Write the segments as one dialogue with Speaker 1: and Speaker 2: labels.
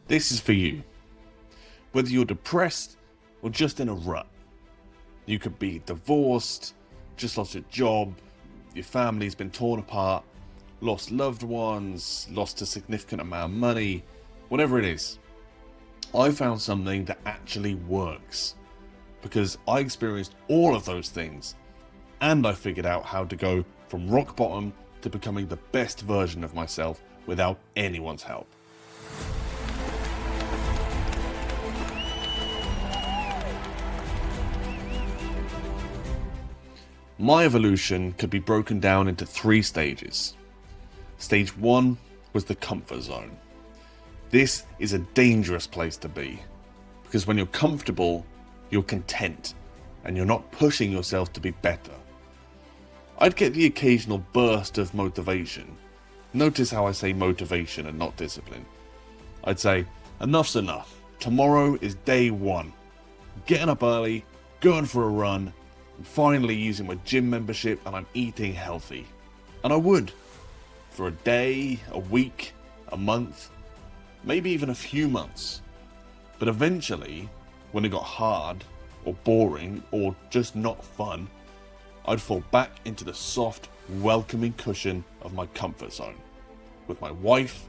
Speaker 1: This is for you. Whether you're depressed or just in a rut. You could be divorced, just lost your job, your family's been torn apart, lost loved ones, lost a significant amount of money, whatever it is. I found something that actually works because I experienced all of those things and I figured out how to go from rock bottom to becoming the best version of myself without anyone's help. My evolution could be broken down into 3 stages. Stage 1 was the comfort zone. This is a dangerous place to be because when you're comfortable, you're content and you're not pushing yourself to be better. I'd get the occasional burst of motivation. Notice how I say motivation and not discipline. I'd say, enough's enough. Tomorrow is day 1. Getting up early, going for a run, I'm finally using my gym membership and I'm eating healthy. And I would. For a day, a week, a month, maybe even a few months. But eventually, when it got hard, or boring, or just not fun, I'd fall back into the soft, welcoming cushion of my comfort zone. With my wife,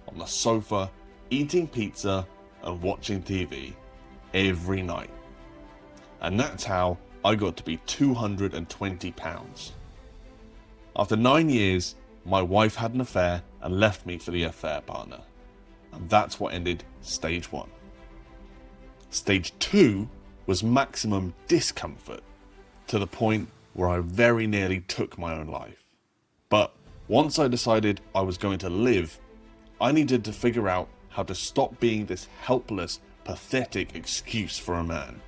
Speaker 1: on the sofa, eating pizza and watching TV every night. And that's how I got to be 220 pounds. After 9 years, my wife had an affair and left me for the affair partner. And that's what ended stage 1. Stage 2 was maximum discomfort, to the point where I very nearly took my own life. But once I decided I was going to live, I needed to figure out how to stop being this helpless, pathetic excuse for a man.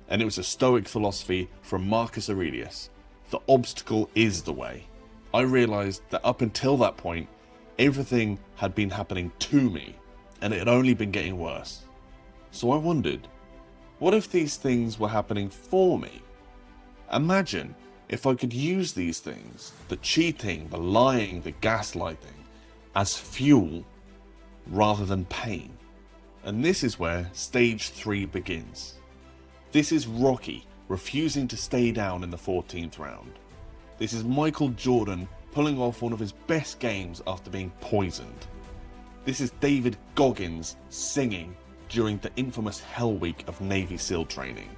Speaker 1: And it was a Stoic philosophy from Marcus Aurelius. The obstacle is the way. I realized that up until that point, everything had been happening to me, and it had only been getting worse. So I wondered, what if these things were happening for me? Imagine if I could use these things, the cheating, the lying, the gaslighting, as fuel rather than pain. And this is where stage 3 begins. This is Rocky refusing to stay down in the 14th round. This is Michael Jordan pulling off one of his best games after being poisoned. This is David Goggins singing during the infamous Hell Week of Navy SEAL training.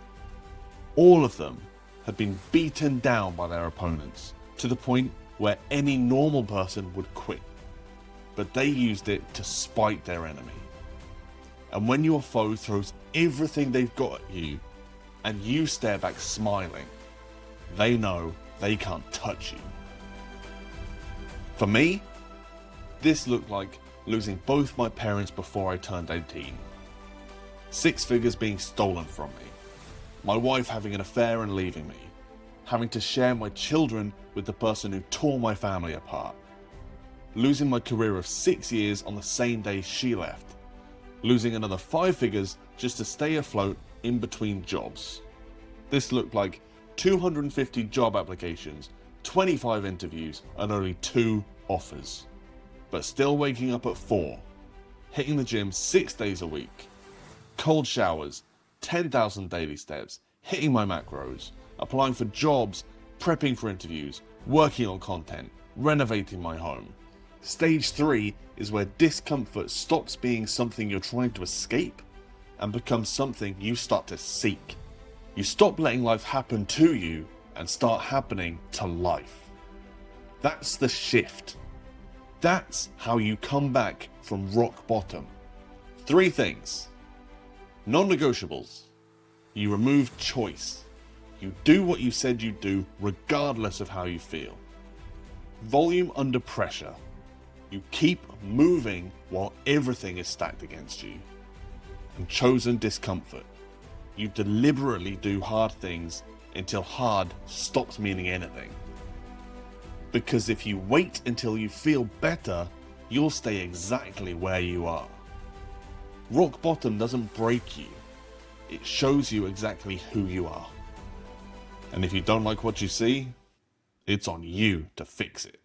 Speaker 1: All of them had been beaten down by their opponents to the point where any normal person would quit. But they used it to spite their enemy. And when your foe throws everything they've got at you, and you stare back smiling, they know they can't touch you. For me, this looked like losing both my parents before I turned 18. 6 figures being stolen from me. My wife having an affair and leaving me. Having to share my children with the person who tore my family apart. Losing my career of 6 years on the same day she left. Losing another 5 figures just to stay afloat in between jobs. This looked like 250 job applications, 25 interviews, and only 2 offers. But still waking up at 4, hitting the gym 6 days a week, cold showers, 10,000 daily steps, hitting my macros, applying for jobs, prepping for interviews, working on content, renovating my home. Stage 3 is where discomfort stops being something you're trying to escape and becomes something you start to seek. You stop letting life happen to you and start happening to life. That's the shift. That's how you come back from rock bottom. 3 things. Non-negotiables. You remove choice. You do what you said you'd do regardless of how you feel. Volume under pressure. You keep moving while everything is stacked against you. And chosen discomfort. You deliberately do hard things until hard stops meaning anything. Because if you wait until you feel better, you'll stay exactly where you are. Rock bottom doesn't break you. It shows you exactly who you are. And if you don't like what you see, it's on you to fix it.